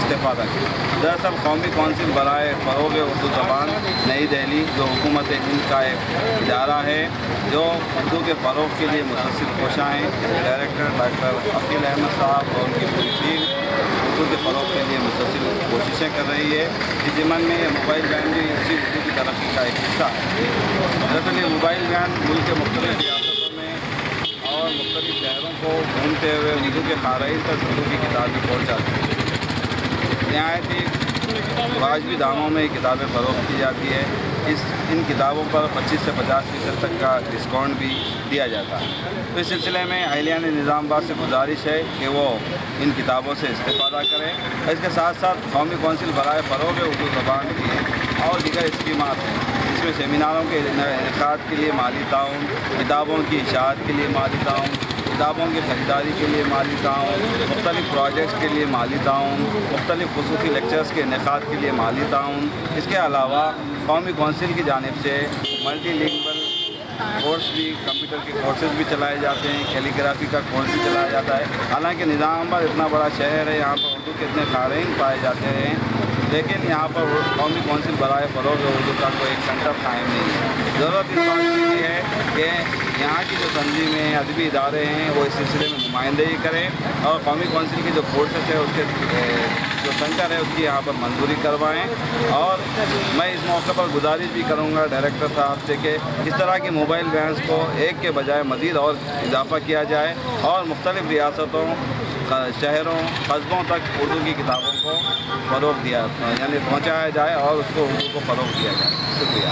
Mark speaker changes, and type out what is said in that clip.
Speaker 1: استفادہ کریں۔ دراصل قومی کونسل برائے فروغ اردو زبان نئی دہلی جو حکومت ہند کا ایک ادارہ ہے جو اردو کے فروغ کے لیے مسلسل کوشاں ہیں، ڈائریکٹر ڈاکٹر عقیل احمد صاحب اور ان کی پوری ٹیم اردو کے فروغ کے لیے مسلسل کوششیں کر رہی ہے۔ اس ضمن میں یہ موبائل وین بھی اسی اردو کی ترقی کا ایک حصہ ہے۔ دراصل یہ موبائل وین ملک کے مختلف ریاستوں میں اور مختلف شہروں کو گھومتے ہوئے اردو کے قارئین تک اردو کی کتابیں پہنچاتی ہیں۔ نہایت ہی واجبی داموں میں کتابیں فروخت کی جاتی ہے۔ ان کتابوں پر 25 سے 50% تک کا ڈسکاؤنٹ بھی دیا جاتا ہے۔ تو اس سلسلے میں اہلیان نظام آباد سے گزارش ہے کہ وہ ان کتابوں سے استفادہ کریں۔ اور اس کے ساتھ ساتھ قومی کونسل برائے فروغ اردو زبان کی اور دیگر اسکیمات ہیں، اس میں سیمیناروں کے انعقاد کے لیے مالی تعاون، کتابوں کی اشاعت کے لیے مالی تعاون، کتابوں کی خریداری کے لیے مالی تعاون، مختلف پروجیکٹس کے لیے مالی تعاون، مختلف خصوصی لیکچرز کے انعقاد کے لیے مالی تعاون۔ اس کے علاوہ قومی کونسل کی جانب سے ملٹی لینگویج کورس بھی، کمپیوٹر کے کورسز بھی چلائے جاتے ہیں، کیلی گرافی کا کورس بھی چلایا جاتا ہے۔ حالانکہ نظام آباد اتنا بڑا شہر ہے، یہاں پر اردو کے اتنے قارئین پائے جاتے ہیں، لیکن یہاں پر قومی کونسل برائے فروغ اردو کا کوئی ایک سینٹر قائم نہیں ہے۔ ضرورت اس بات کی یہ ہے کہ یہاں کی جو تنظیمیں، ادبی ادارے ہیں، وہ اس سلسلے میں نمائندگی کریں اور قومی کونسل کی جو کورسز ہے اس کے جو سینٹر ہے اس کی یہاں پر منظوری کروائیں۔ اور میں اس موقع پر گزارش بھی کروں گا ڈائریکٹر صاحب سے کہ اس طرح کی موبائل وینس کو ایک کے بجائے مزید اور اضافہ کیا جائے اور مختلف ریاستوں، شہروں، قصبوں تک اردو کی کتابوں کو فروغ دیا، یعنی پہنچایا جائے اور اس کو اردو کو فروغ دیا جائے۔ شکریہ۔